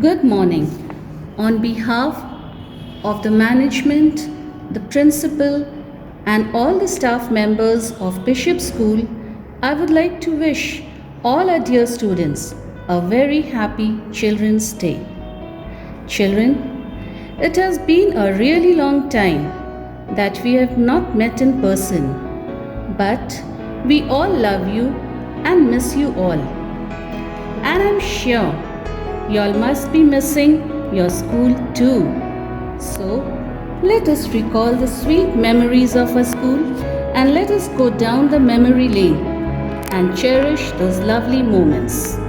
Good morning. On behalf of the management, the principal, and all the staff members of Bishop School, I would like to wish all our dear students a very happy Children's Day. Children, it has been a really long time that we have not met in person, but we all love you and miss you all. And I'm sure y'all must be missing your school too. So, let us recall the sweet memories of our school and let us go down the memory lane and cherish those lovely moments.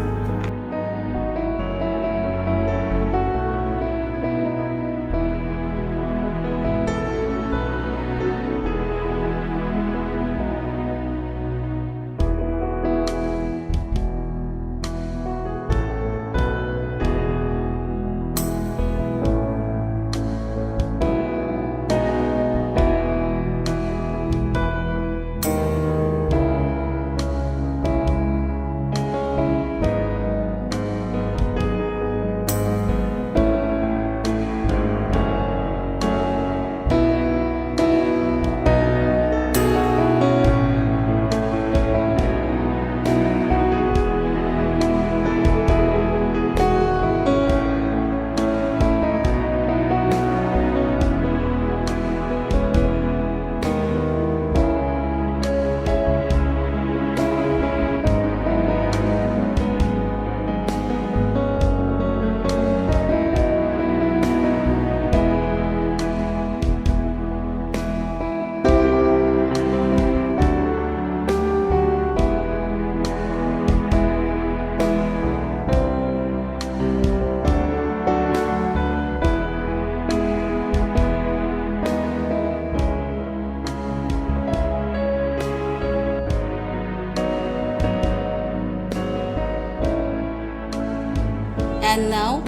And now,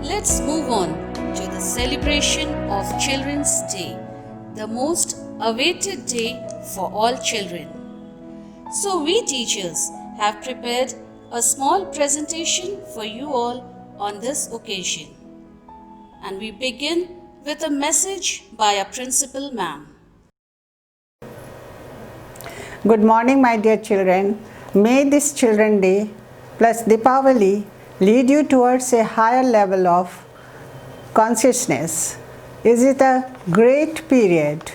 let's move on to the celebration of Children's Day, the most awaited day for all children. So, we teachers have prepared a small presentation for you all on this occasion. And we begin with a message by our principal ma'am. Good morning, my dear children. May this Children's Day plus Deepavali lead you towards a higher level of consciousness. Is it a great period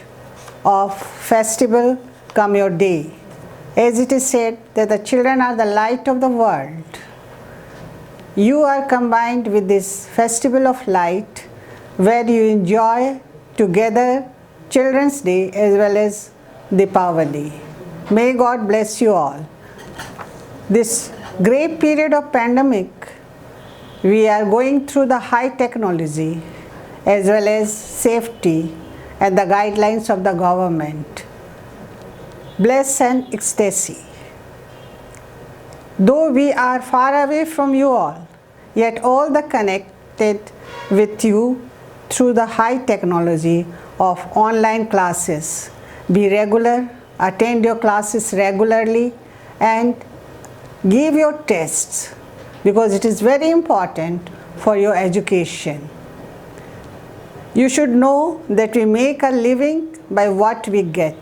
of festival come your day? As it is said that the children are the light of the world. You are combined with this festival of light where you enjoy together Children's Day as well as Deepavali. May God bless you all. This great period of pandemic, we are going through the high technology as well as safety and the guidelines of the government. Bless and ecstasy. Though we are far away from you all, yet all the connected with you through the high technology of online classes. Be regular, attend your classes regularly and give your tests because it is very important for your education. You should know that we make a living by what we get.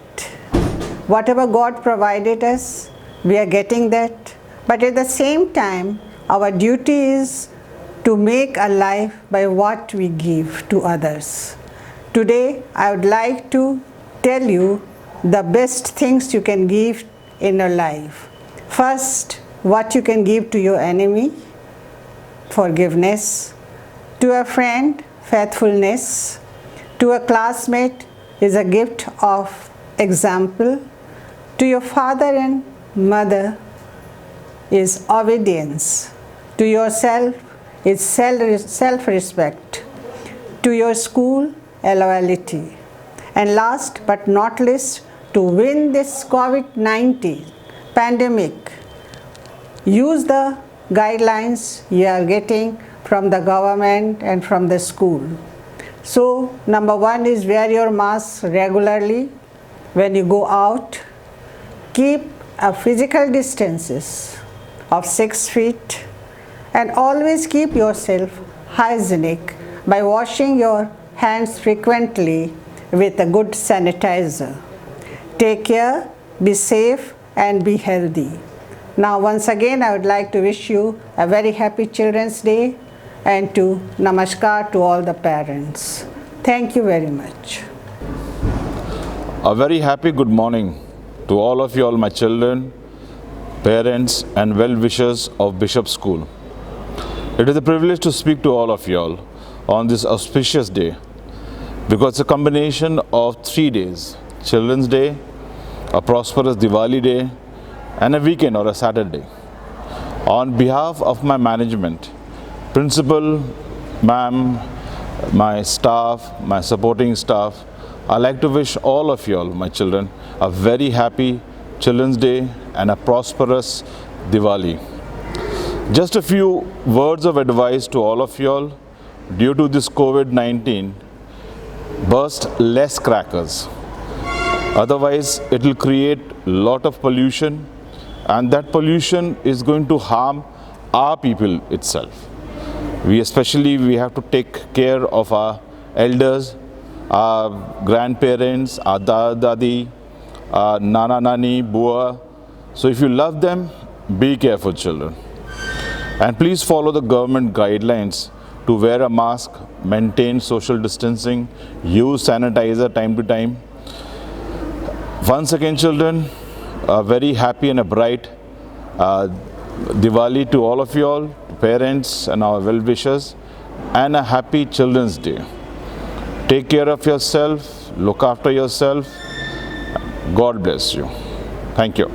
Whatever God provided us, we are getting that. But at the same time, our duty is to make a life by what we give to others. Today, I would like to tell you the best things you can give in your life. First, what you can give to your enemy, forgiveness. To a friend, faithfulness. To a classmate is a gift of example. To your father and mother is obedience. To yourself is self-respect. To your school, loyalty. And last but not least, to win this COVID-19 pandemic, use the guidelines you are getting from the government and from the school. So, number one is wear your mask regularly when you go out. Keep a physical distances of 6 feet and always keep yourself hygienic by washing your hands frequently with a good sanitizer. Take care, be safe, and be healthy. Now, once again, I would like to wish you a very happy Children's Day and to namaskar to all the parents. Thank you very much. A very happy good morning to all of you all, my children, parents and well-wishers of Bishop School. It is a privilege to speak to all of you all on this auspicious day because it's a combination of 3 days: Children's Day, a prosperous Diwali day and a weekend or a Saturday. On behalf of my management, principal, ma'am, my staff, my supporting staff, I'd like to wish all of you all, my children, a very happy Children's Day and a prosperous Diwali. Just a few words of advice to all of you all. Due to this COVID-19, burst less crackers. Otherwise, it will create a lot of pollution, and that pollution is going to harm our people itself. We have to take care of our elders, our grandparents, our dadi, our nana nani, bua. So if you love them, be careful, children. And please follow the government guidelines to wear a mask, maintain social distancing, use sanitizer time to time. Once again, children, a very happy and a bright Diwali to all of you all, parents and our well-wishers, and a happy Children's Day. Take care of yourself, look after yourself. God bless you. Thank you.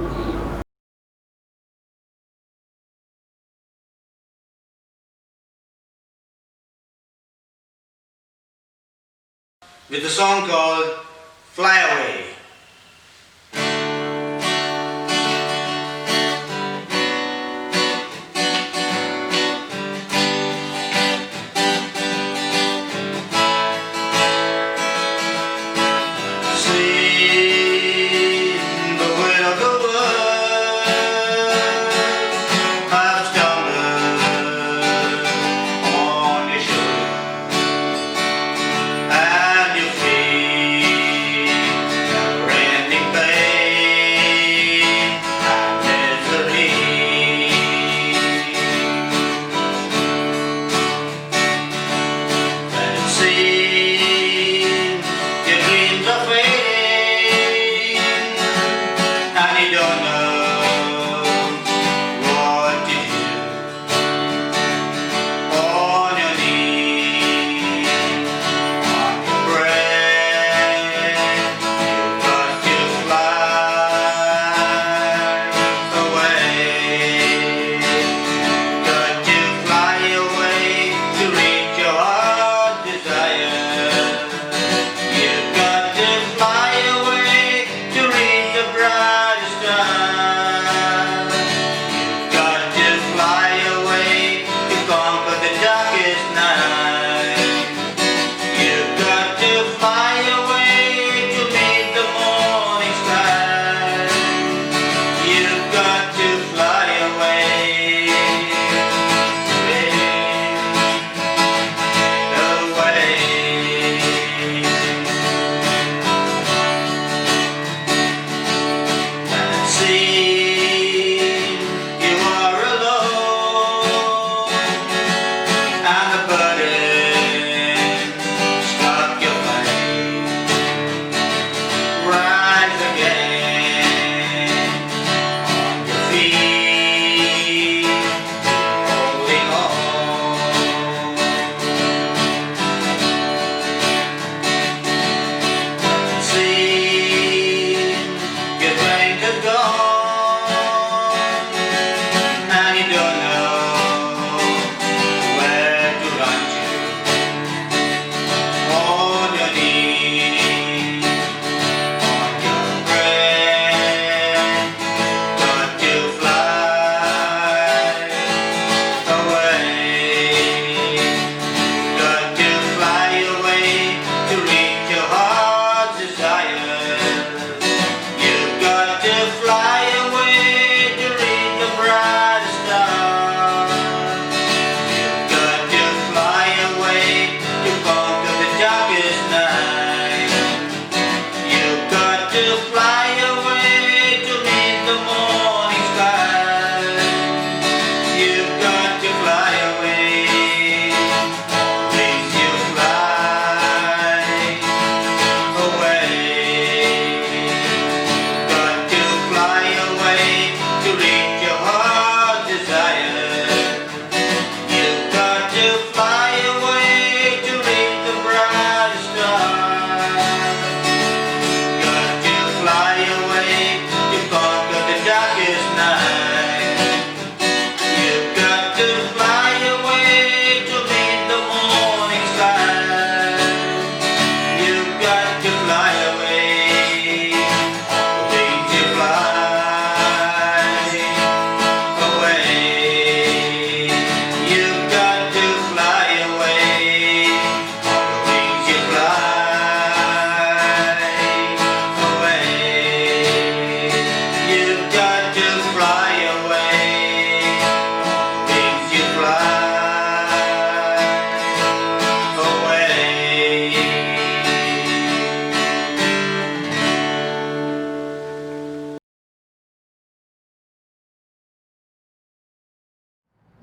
With a song called Fly Away.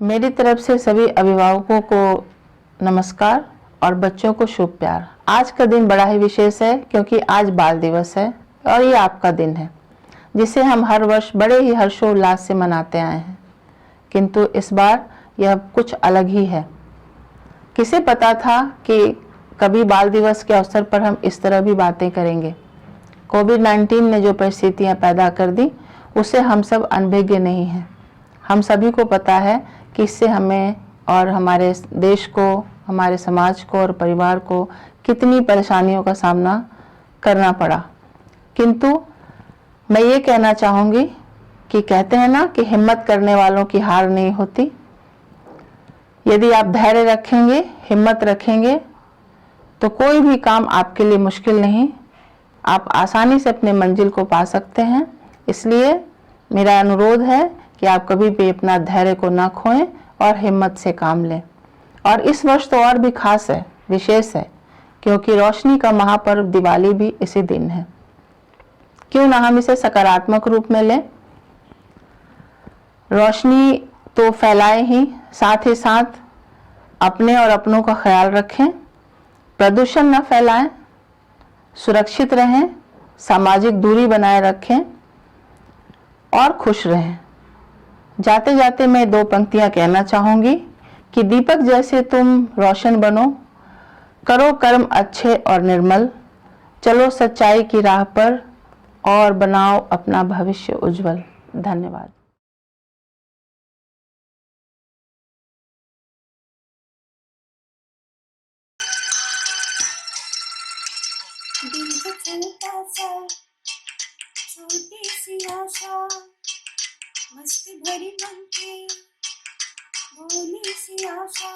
मेरी तरफ से सभी अभिभावकों को नमस्कार और बच्चों को शुभ प्यार। आज का दिन बड़ा ही विशेष है क्योंकि आज बाल दिवस है और ये आपका दिन है जिसे हम हर वर्ष बड़े ही हर्षोल्लास से मनाते आए हैं, किंतु इस बार यह कुछ अलग ही है। किसे पता था कि कभी बाल दिवस के अवसर पर हम इस तरह भी बातें करेंगे। कोविड-19 ने जो परिस्थितियां पैदा कर दी उससे हम सब अनभिज्ञ नहीं हैं। हम सभी को पता है कि इससे हमें और हमारे देश को, हमारे समाज को और परिवार को कितनी परेशानियों का सामना करना पड़ा। किंतु मैं ये कहना चाहूँगी कि कहते हैं ना कि हिम्मत करने वालों की हार नहीं होती। यदि आप धैर्य रखेंगे, हिम्मत रखेंगे तो कोई भी काम आपके लिए मुश्किल नहीं, आप आसानी से अपने मंजिल को पा सकते हैं। इसलिए मेरा अनुरोध है कि आप कभी भी अपना धैर्य को ना खोएं और हिम्मत से काम लें। और इस वर्ष तो और भी खास है, विशेष है, क्योंकि रोशनी का महापर्व दिवाली भी इसी दिन है। क्यों ना हम इसे सकारात्मक रूप में लें। रोशनी तो फैलाएं ही साथ अपने और अपनों का ख्याल रखें, प्रदूषण न फैलाएं, सुरक्षित रहें, सामाजिक दूरी बनाए रखें और खुश रहें। जाते जाते मैं 2 पंक्तियां कहना चाहूँगी कि दीपक जैसे तुम रोशन बनो, करो कर्म अच्छे और निर्मल, चलो सच्चाई की राह पर और बनाओ अपना भविष्य उज्जवल। धन्यवाद। दिल का छोटा सा, छोटी सी आशा, मस्ती भरी मन की भोली सी आशा,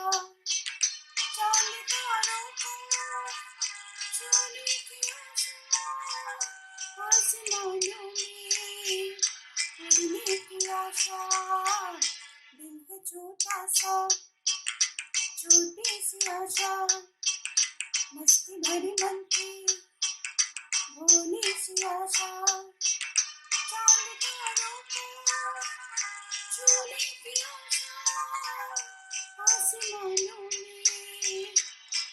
चांद तारों को छूने की आशा, आसमानों में उड़ने की आशा। दिल का छोटा सा, छोटी सी आशा, मस्ती भरी मन की भोली सी आशा, चांद तारों को छूने की आशा, आसमानों में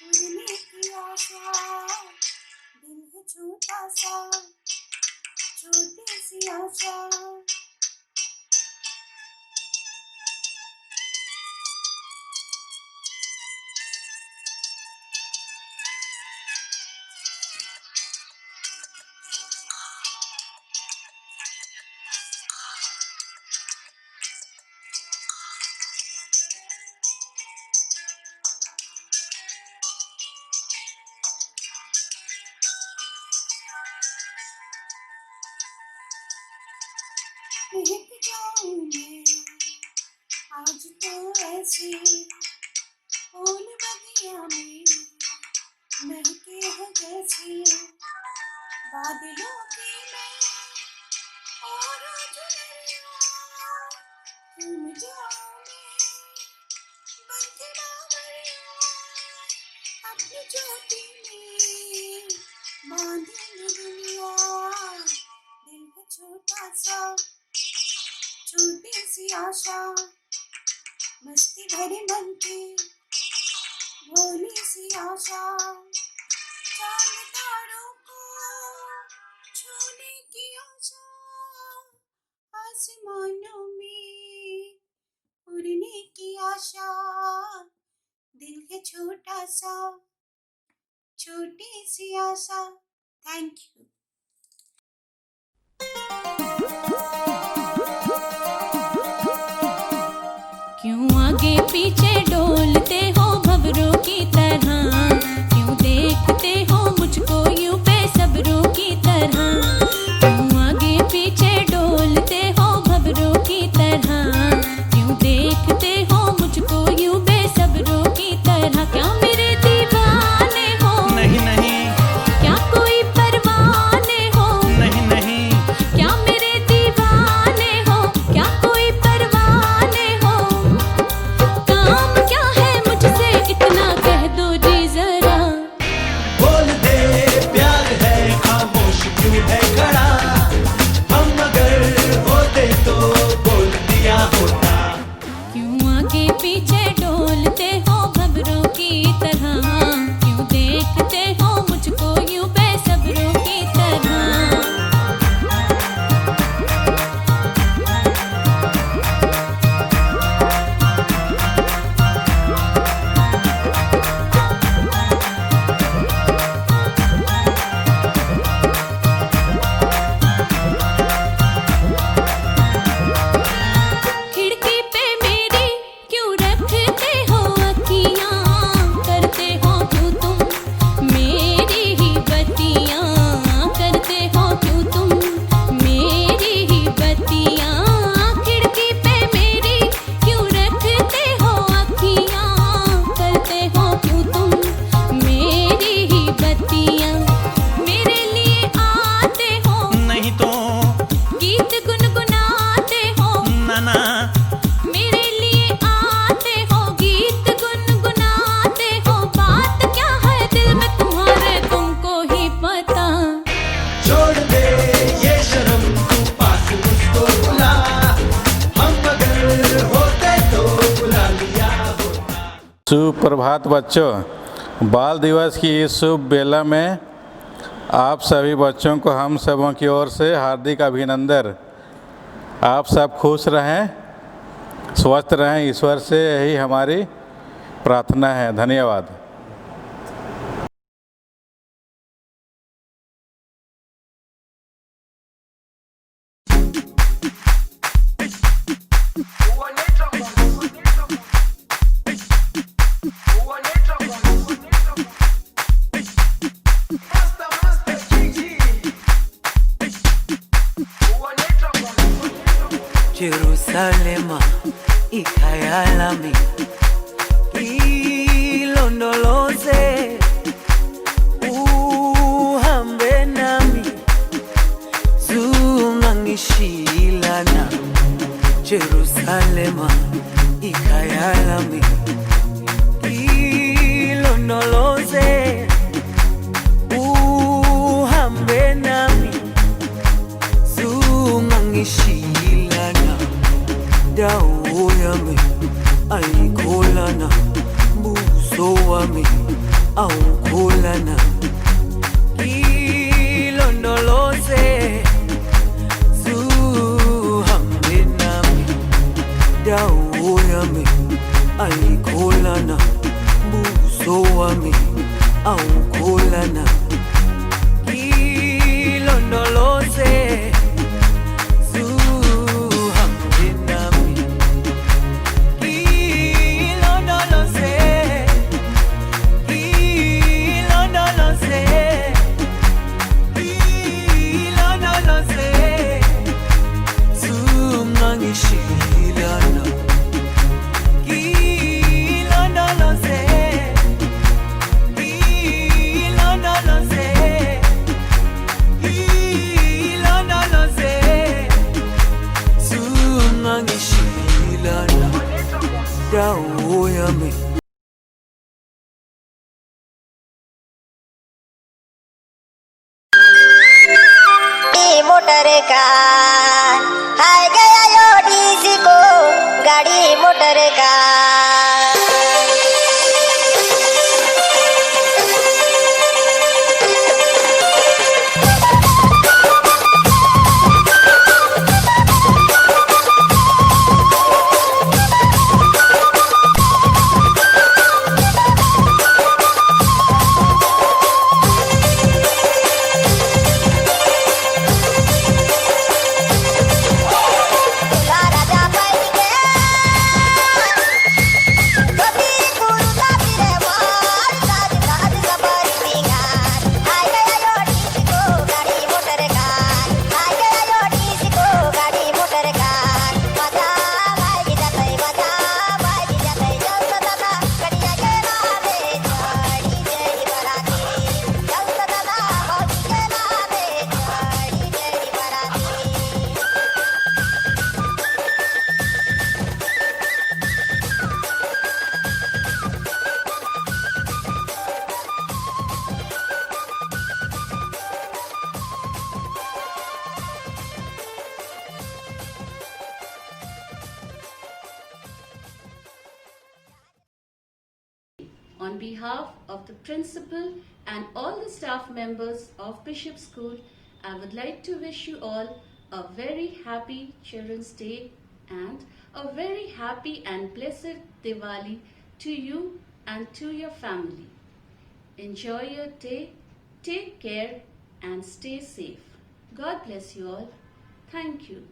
उड़ने की आशा। दिल है छोटा सा, छोटी सी आशा। महक जाऊं मैं आज तो ऐसे, फूल बगिया में महके हैं जैसे, बादलों की मैं और जुड़िया, तुम जाओ मैं बनके बावरिया, अपनी ज्योति में बांधेंगे दुनिया। दिल है छोटा सा, छोटी सी आशा, मस्ती भरी मन की भोली सी आशा, चांद तारों को छूने की आशा, आसमानों में उड़ने की आशा। दिल है छोटा सा, छोटी सी आशा। Thank you. क्यों आगे पीछे डोलते हो भंवरों की तरह, क्यों देखते हो मुझको यूं बेसब्रों की तरह, क्यों आगे पीछे डोलते हो भंवरों की तरह, क्यों देखते हो मुझको यूं बेसब्रों की तरह। क्या मेरे दीवाने हो? नहीं नहीं। क्या कोई परवाने हो? नहीं नहीं। क्या मेरे दीवाने हो? क्या कोई परवाने हो? काम क्या है मुझसे इतना कह दो जी जरा। बोल दे प्यार है, खामोश क्यों है। सुप्रभात बच्चों। बाल दिवस की इस शुभ बेला में आप सभी बच्चों को हम सबों की ओर से हार्दिक अभिनंदन। आप सब खुश रहें, स्वस्थ रहें, ईश्वर से यही हमारी प्रार्थना है। धन्यवाद। Jerusalema ikhayalami ilondoloze uhambe nami zungangishilana. Jerusalema ikhayalami ilondoloze uhambe nami zungangishilana. Dawo yami ayikholana, buso wami awukholana. Ilondoloze zuhambe nami. Dawo yami ayikholana, buso wami awukholana. Ilondoloze dawo yami. Motor का हाय गया यो DC को गाड़ी motor का। On behalf of the principal and all the staff members of Bishop School, I would like to wish you all a very happy Children's Day and a very happy and blessed Diwali to you and to your family. Enjoy your day, take care and stay safe. God bless you all. Thank you.